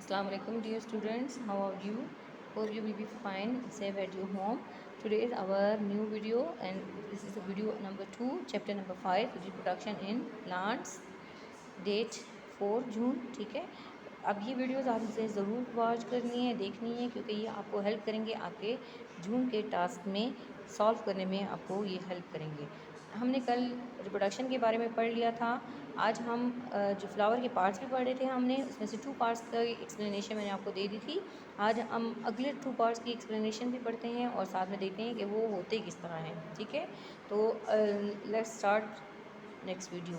Assalamu alaikum dear students, how are you? Hope you will be fine, safe at your home. Today is our new video and this is the video number 2, chapter number 5, reproduction in plants, date 4 जून. ठीक है, अब ये videos आपसे ज़रूर watch करनी है, देखनी है, क्योंकि ये आपको हेल्प करेंगे आपके जून के टास्क में सॉल्व करने में, आपको ये हेल्प करेंगे. हमने कल रिप्रोडक्शन के बारे में पढ़ लिया था. आज हम जो फ्लावर के पार्ट्स भी पढ़े थे हमने, उसमें से 2 पार्ट्स का एक्सप्लेनेशन मैंने आपको दे दी थी. आज हम अगले 2 पार्ट्स की एक्सप्लेनेशन भी पढ़ते हैं और साथ में देखते हैं कि वो होते किस तरह हैं. ठीक है, तो let's start next video.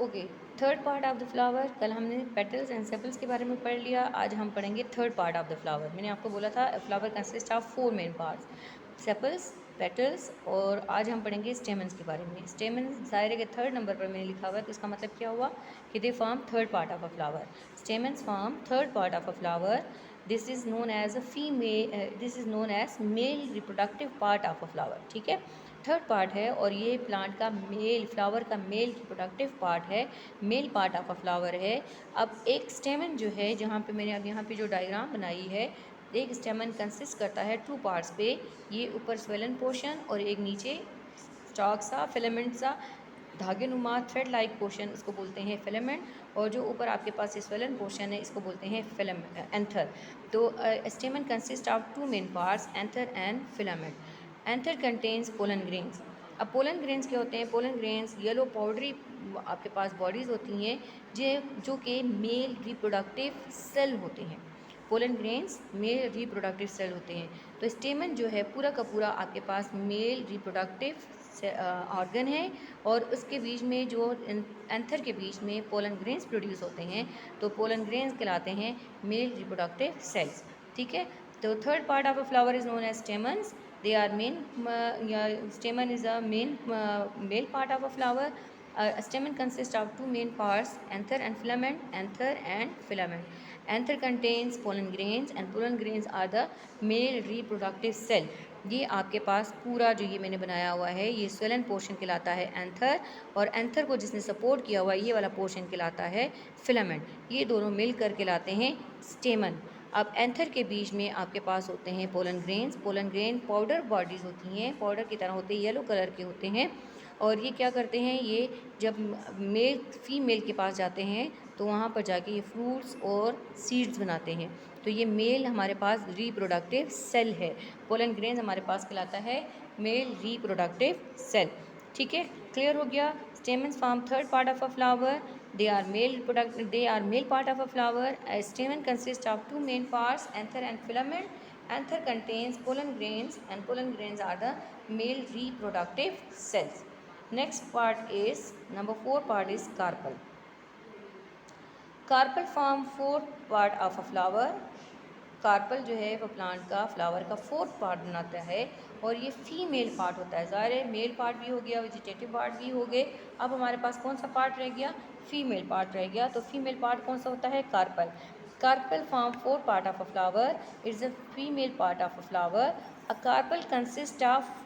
Okay, third part of the flower. कल हमने पेटल्स एंड सेपल्स के बारे में पढ़ लिया. आज हम पढ़ेंगे third part of the flower. मैंने आपको बोला था flower consist of 4 main parts, sepals, petals, और आज हम पढ़ेंगे स्टेमन्स के बारे में. स्टेमन्स दायरे के थर्ड नंबर पर मैंने लिखा हुआ है, तो इसका मतलब क्या हुआ कि they form third part of a flower. Stamens form third part of a flower. This is known as a female, this is known as male reproductive part of a flower. ठीक है, थर्ड पार्ट है और ये plant का male, flower का male reproductive part है, male part of a flower है. अब एक स्टेमन जो है, जहाँ पे मैंने अब यहाँ पे जो डायग्राम बनाई है, एक स्टेमन कंसिस्ट करता है 2 पार्ट्स पे. ये ऊपर स्वेलन पोर्शन और एक नीचे स्टॉक सा, फिलामेंट सा, धागे नुमा थ्रेड लाइक पोर्शन, इसको बोलते हैं फिलामेंट. और जो ऊपर आपके पास स्वेलन पोर्शन है, इसको बोलते हैं एंथर. तो स्टेमन consist of 2 main parts, anther and filament. Anther contains pollen grains. अब पोलन ग्रेन्स क्या होते हैं? पोलन ग्रेन्स येलो पाउडरी आपके पास बॉडीज़ होती हैं जो कि मेल रिप्रोडक्टिव सेल होते हैं. Pollen grains male reproductive cell होते हैं. तो स्टेमन जो है पूरा का पूरा आपके पास मेल रिप्रोडक्टिव ऑर्गन है और उसके बीच में जो एंथर के बीच में पोलन ग्रेन्स प्रोड्यूस होते हैं, तो पोलन ग्रेन्स कहलाते हैं मेल रिप्रोडक्टिव सेल्स. ठीक है, तो third part of a flower is known as stamens. They are main, stamen is a main male part of a flower. A stamen consists of 2 main parts, anther and filament. Anther and filament. Anther contains pollen grains and pollen grains are the male reproductive cell. ये आपके पास पूरा जो ये मैंने बनाया हुआ है, ये स्वेलन पोर्शन कहलाता है एंथर, और एंथर को जिसने सपोर्ट किया हुआ है ये वाला पोर्शन कहलाता है फिलामेंट. ये दोनों मिलकर कहलाते हैं स्टेमन. अब एंथर के बीच में आपके पास होते हैं pollen grains. Pollen grain powder bodies होती हैं, पाउडर की तरह होते हैं, येलो कलर के होते हैं. और ये क्या करते हैं, ये जब मेल फीमेल के पास जाते हैं तो वहाँ पर जाके ये फ्रूट्स और सीड्स बनाते हैं. तो ये मेल हमारे पास रिप्रोडक्टिव सेल है. पोलन ग्रेन्स हमारे पास कहलाता है मेल रिप्रोडक्टिव सेल. ठीक है, क्लियर हो गया. Stamens form third part of a flower. They are male part of a flower. A stamen consists of 2 main parts, anther and filament. Anther contains pollen grains and pollen grains are the male reproductive cells. Next part is number 4 part is carpel. Carpel form 4th part of a flower. Carpel जो है वो plant का, flower का 4th part बनाता है और ये female part होता है. ज़ाहिर है मेल पार्ट भी हो गया, वेजिटेटिव पार्ट भी हो गए. अब हमारे पास कौन सा पार्ट रह गया? फीमेल पार्ट रह गया. तो फीमेल पार्ट कौन सा होता है? Carpel. Carpel form 4th part of a flower. It's a female part of a flower. A carpel consist of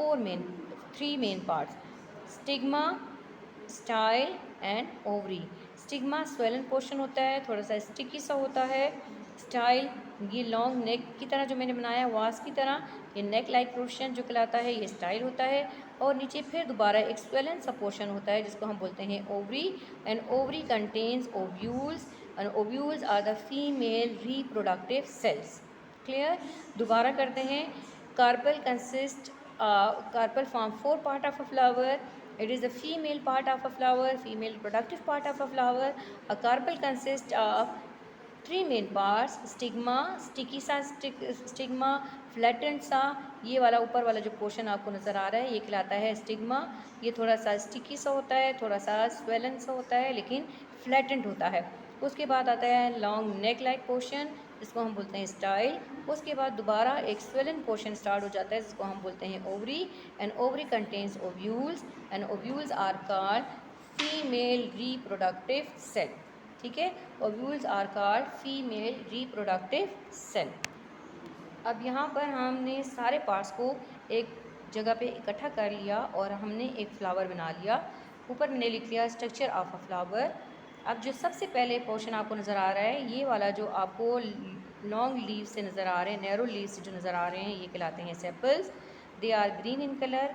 3 main parts, stigma, style and ovary. Stigma swollen portion होता है, थोड़ा सा स्टिकी सा होता है. स्टाइल ये लॉन्ग नेक की तरह जो मैंने बनाया वास की तरह, ये नेक लाइक पोर्शन जो कहलाता है ये स्टाइल होता है. और नीचे फिर दोबारा एक स्वेलन सा पोर्शन होता है जिसको हम बोलते हैं ovary. And ovary contains ovules and ovules are the female reproductive cells. Clear? दोबारा करते हैं. Carpel consist, carpel form 4 part of a flower. It is the female part of a flower, female reproductive part of a flower. A carpel consists of 3 main parts, stigma, sticky सा stigma, flattened सा, ये वाला ऊपर वाला जो portion आपको नज़र आ रहा है ये कहलाता है स्टिग्मा. ये थोड़ा सा स्टिकी सा होता है, थोड़ा सा स्वेलन सा होता है, लेकिन फ्लैटेंड होता है. उसके बाद आता है लॉन्ग नेक लाइक पोर्शन जिसको हम बोलते हैं स्टाइल. उसके बाद दोबारा एक स्वेलन पोर्शन स्टार्ट हो जाता है जिसको हम बोलते हैं ovary. And ovary contains ovules and ovules are called female reproductive cell. ठीक है, ovules are called female reproductive cell. अब यहाँ पर हमने सारे पार्ट्स को एक जगह पे इकट्ठा कर लिया और हमने एक फ्लावर बना लिया. ऊपर मैंने लिख लिया स्ट्रक्चर ऑफ अ फ्लावर. अब जो सबसे पहले पोर्शन आपको नज़र आ रहा है, ये वाला जो आपको लॉन्ग लीव से नज़र आ रहे हैं, नैरो लीव से जो नज़र आ रहे हैं, ये कहलाते हैं sepals. They are green in colour,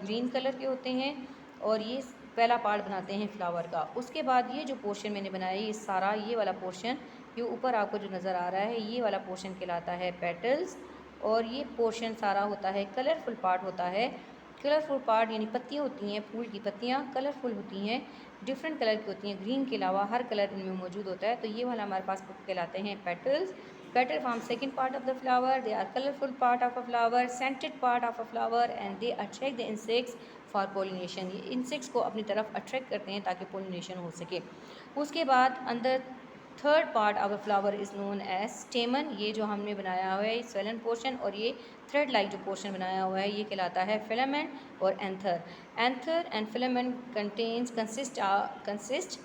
green colour के होते हैं और ये पहला पार्ट बनाते हैं फ्लावर का। उसके बाद ये जो पोर्शन मैंने बनाया, ये सारा ये वाला पोर्शन, ये ऊपर आपको जो नज़र आ रहा है, ये वाला पोर्शन कहलाता है पेटल्स। और ये पोर्शन सारा होता है कलरफुल पार्ट होता है। कलरफुल पार्ट यानी पत्तियाँ होती हैं, फूल की पत्तियाँ कलरफुल होती हैं, डिफरेंट कलर की होती हैं, ग्रीन के अलावा हर कलर इनमें मौजूद होता है। तो ये वाला हमारे पास कहलाते हैं petals. Petal form second part of the flower, they are colourful part of a flower, scented part of a flower and they attract the insects for pollination. ये इंसेक्ट्स को अपनी तरफ अट्रैक्ट करते हैं ताकि पोलिनेशन हो सके। उसके बाद अंदर third part of a flower is known as stamen. ये जो हमने बनाया हुआ है स्वेलन पोर्शन, और ये थ्रेड लाइक जो पोर्शन बनाया हुआ है, ये कहलाता है फिलामेंट और anther. Anther and filament consist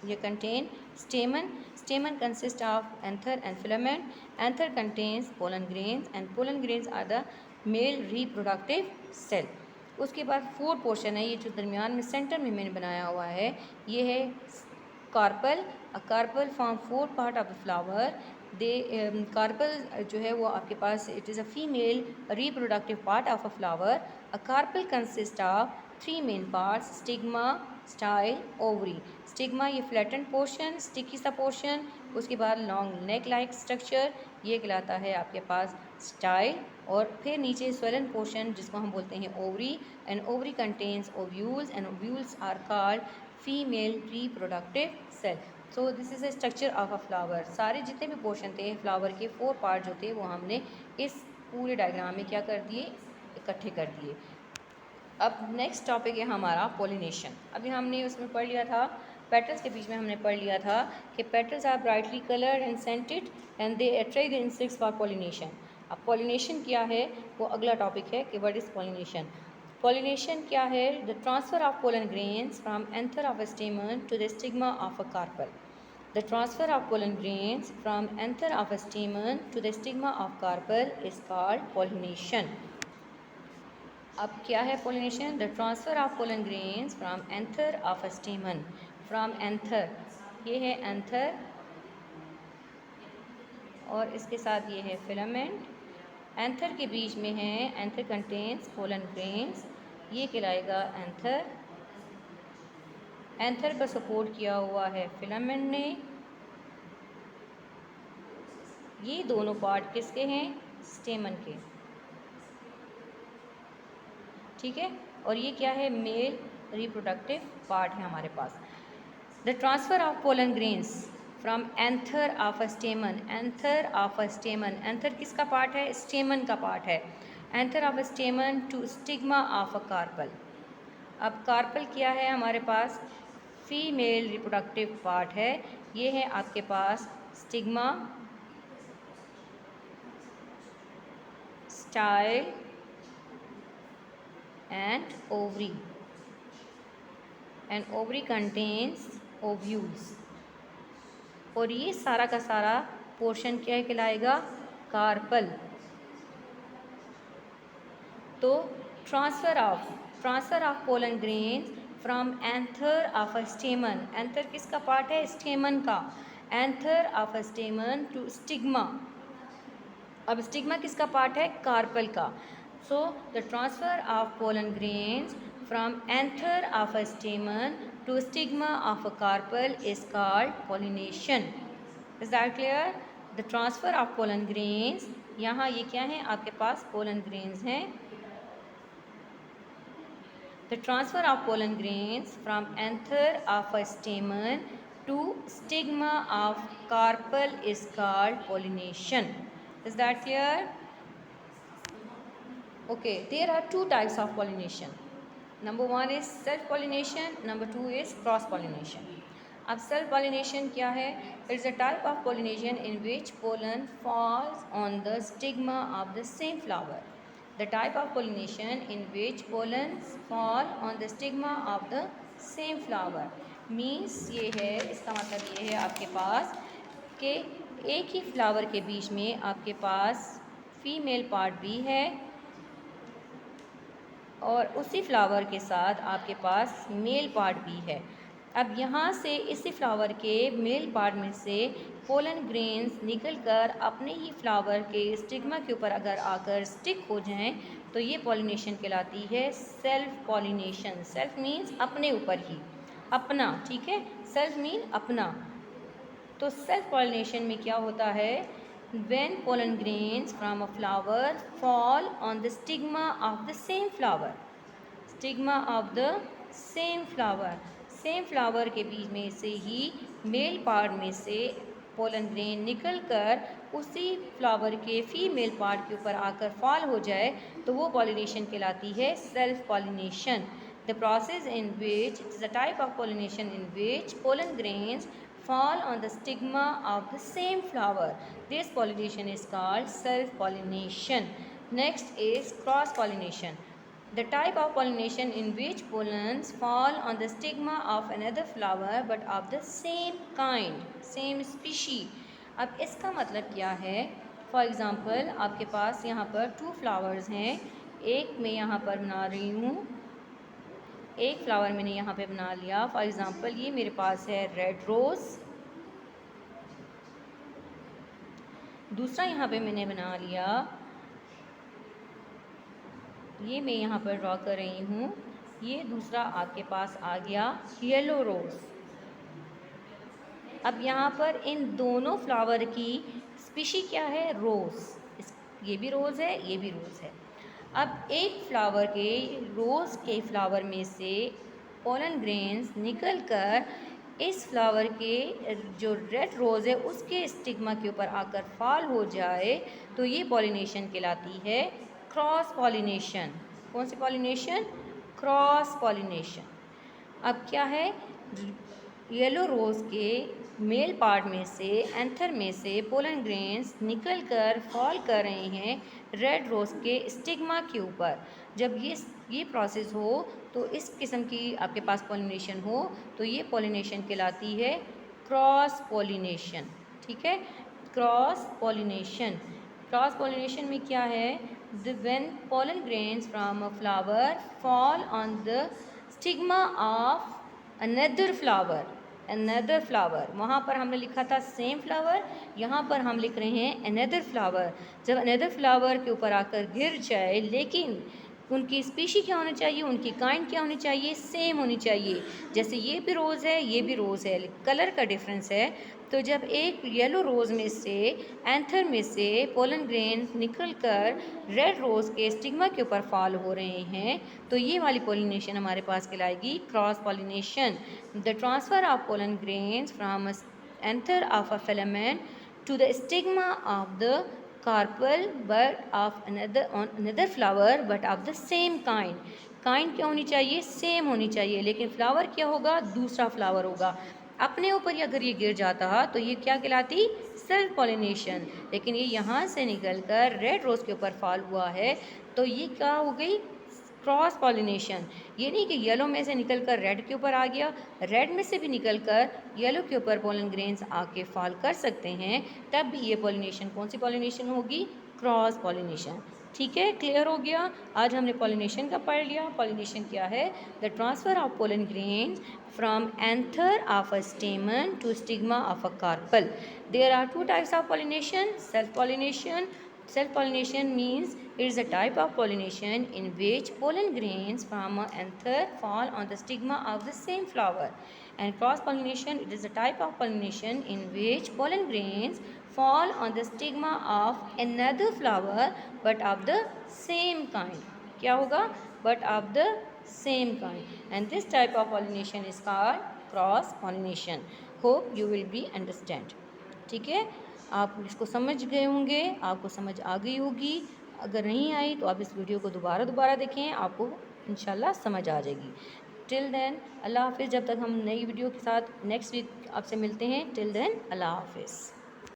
ये contain stamen. Stamen consists of anther and filament. Anther contains pollen grains and pollen grains are the male reproductive cell. उसके बाद फोर्थ पोर्शन है, ये जो दरमियान में सेंटर में मैंने बनाया हुआ है, ये है carpel. A carpel form fourth part of the flower. The carpel जो है वो आपके पास it is a female reproductive part of a flower. A carpel consist of three main parts, stigma, style, ovary. Stigma ये flattened portion, sticky सा portion, उसके बाद long neck like structure, ये कहलाता है आपके पास स्टाइल। और फिर नीचे स्वेलन पोर्शन जिसको हम बोलते हैं ovary, and ovary contains ovules and ovules are called female reproductive cell. So this is a structure of a flower. सारे जितने भी पोर्शन थे फ्लावर के, फोर पार्ट जो थे वो हमने इस पूरे डायग्राम में क्या कर दिए, इकट्ठे कर दिए। अब नेक्स्ट टॉपिक है हमारा पोलिनेशन। अभी हमने उसमें पढ़ लिया था, पेटल्स के बीच में हमने पढ़ लिया था कि petals are brightly coloured and scented and they attract the insects for pollination. अब पोलिनेशन क्या है, वो अगला टॉपिक है कि व्हाट इज़ पोलिनेशन। पोलिनेशन क्या है? The transfer of pollen grains from anther of a stamen to the stigma of a carpel. The transfer of pollen grains from anther of a stamen to the stigma of carpel is called pollination. अब क्या है pollination? The transfer of pollen grains from anther of a स्टेमन। From anther, ये है anther और इसके साथ ये है फिलामेंट। एंथर के बीच में है, एंथर कंटेन्स पोलन ग्रेन्स, ये कहलाएगा एंथर। एंथर का सपोर्ट किया हुआ है फिलामेंट ने। ये दोनों पार्ट किसके हैं? स्टेमन के, ठीक है। और ये क्या है? मेल रिप्रोडक्टिव पार्ट है हमारे पास। The transfer of pollen grains from anther of a stamen. Anther of a stamen, anther किसका पार्ट है? स्टेमन का पार्ट है। Anther of a stamen to stigma of a carpel. अब कार्पल क्या है हमारे पास? फीमेल रिप्रोडक्टिव पार्ट है। ये है आपके पास stigma, style and ovary, and ovary contains ovules। और ये सारा का सारा पोर्शन क्या कहलाएगा? कार्पल। तो transfer of pollen grains from anther of a stamen. Anther किसका पार्ट है? स्टेमन का। Anther of a stamen to stigma. अब स्टिग्मा किसका पार्ट है? कार्पल का। So the transfer of pollen grains from anther of a stamen to stigma of a carpel is called pollination. Is that clear? The transfer of pollen grains, यहाँ ये क्या है आपके पास? pollen grains हैं। The transfer of pollen grains from anther of a stamen to stigma of carpel is called pollination. Is that clear? Okay, there are two types of pollination. Number one is self pollination, number two is cross pollination. अब self pollination क्या है? It is a type of pollination in which pollen falls on the stigma of the same flower. The type of pollination in which pollens fall on the stigma of the same flower means ये है, इसका मतलब ये है आपके पास कि एक ही flower के बीच में आपके पास फीमेल पार्ट भी है और उसी फ्लावर के साथ आपके पास मेल पार्ट भी है। अब यहाँ से इसी फ्लावर के मेल पार्ट में से पोलन ग्रेन्स निकलकर अपने ही फ्लावर के स्टिग्मा के ऊपर अगर आकर स्टिक हो जाएं तो ये पॉलिनेशन कहलाती है सेल्फ पॉलिनेशन। सेल्फ मीन्स अपने ऊपर ही, अपना, ठीक है। सेल्फ मीन अपना। तो सेल्फ पॉलिनेशन में क्या होता है, when pollen grains from a flower fall on the stigma of the same flower, stigma of the same flower, same flower के बीच में से ही मेल पार्ट में से पोलन ग्रेन निकल कर उसी फ्लावर के फीमेल पार्ट के ऊपर आकर फॉल हो जाए तो वो पॉलिनेशन कहलाती है self pollination. The process in which, it is a type of pollination in which pollen grains fall on the stigma of the same flower. This pollination is called self-pollination. Next is cross-pollination. The type of pollination in which pollens fall on the stigma of another flower but of the same kind, same species. अब इसका मतलब क्या है? For example आपके पास यहाँ पर 2 flowers हैं, एक मैं यहाँ पर बना रही हूँ, एक फ्लावर मैंने यहाँ पे बना लिया। फॉर एग्ज़ाम्पल ये मेरे पास है रेड रोज़, दूसरा यहाँ पे मैंने बना लिया, ये मैं यहाँ पर ड्रॉ कर रही हूँ, ये दूसरा आपके पास आ गया येलो रोज़। अब यहाँ पर इन दोनों फ्लावर की स्पीशी क्या है, रोज़। ये भी रोज़ है, ये भी रोज़ है। अब एक फ्लावर के, रोज़ के फ्लावर में से पोलन ग्रेन्स निकलकर इस फ्लावर के जो रेड रोज़ है उसके स्टिग्मा के ऊपर आकर फॉल हो जाए तो ये पॉलिनेशन कहलाती है क्रॉस पॉलिनेशन। कौन सी पॉलिनेशन? Cross pollination. अब क्या है, येलो रोज़ के मेल पार्ट में से, एंथर में से पोलन ग्रेन्स निकलकर फॉल कर रहे हैं रेड रोज़ के स्टिग्मा के ऊपर। जब ये प्रोसेस हो तो इस किस्म की आपके पास पॉलिनेशन हो तो ये पॉलिनेशन कहलाती है क्रॉस पॉलिनेशन, ठीक है। Cross pollination. क्रॉस पॉलिनेशन में क्या है, when pollen grains from a flower fall on the stigma of another flower, another flower, वहाँ पर हमने लिखा था सेम फ्लावर, यहाँ पर हम लिख रहे हैं अनदर फ्लावर। जब अनदर फ्लावर के ऊपर आकर गिर जाए, लेकिन उनकी स्पीशी क्या होनी चाहिए, उनकी काइंड क्या होनी चाहिए, सेम होनी चाहिए। जैसे ये भी रोज़ है, ये भी रोज़ है, कलर का डिफरेंस है। तो जब एक येलो रोज़ में से, एंथर में से पोलन ग्रेन निकलकर रेड रोज़ के स्टिग्मा के ऊपर फॉल हो रहे हैं तो ये वाली पॉलिनेशन हमारे पास कहलाएगी cross pollination. The transfer of pollen grains from anther of a filament to the stigma of the carpel but of another flower but of the same kind. Kind क्या होनी चाहिए, सेम होनी चाहिए, लेकिन फ्लावर क्या होगा, दूसरा फ्लावर होगा। अपने ऊपर ही अगर ये गिर जाता तो ये क्या कहलाती, सेल्फ पॉलिनेशन। लेकिन ये यहाँ से निकलकर रेड रोज़ के ऊपर फॉल हुआ है तो ये क्या हो गई, क्रॉस पॉलिनेशन। ये नहीं कि येलो में से निकलकर रेड के ऊपर आ गया, रेड में से भी निकलकर येलो के ऊपर पोलन ग्रेन्स आके फॉल कर सकते हैं, तब भी ये पॉलिनेशन कौन सी पॉलिनेशन होगी, क्रॉस पॉलिनेशन। ठीक है, क्लियर हो गया। आज हमने पॉलिनेशन का पढ़ लिया। पॉलिनेशन क्या है, the transfer of pollen grains from anther of a stamen to stigma of a carpel. There are 2 types of pollination, self pollination. Self-pollination means it is a type of pollination in which pollen grains from an anther fall on the stigma of the same flower. And cross-pollination, it is a type of pollination in which pollen grains fall on the stigma of another flower but of the same kind. क्या होगा, but of the same kind. And this type of pollination is called cross-pollination. Hope you will be understand. ठीक है, आप इसको समझ गए होंगे, आपको समझ आ गई होगी। अगर नहीं आई तो आप इस वीडियो को दोबारा देखें, आपको इंशाल्लाह समझ आ जाएगी। टिल देन अल्लाह हाफिज़। जब तक हम नई वीडियो के साथ नेक्स्ट वीक आपसे मिलते हैं, टिल देन अल्लाह हाफिज़।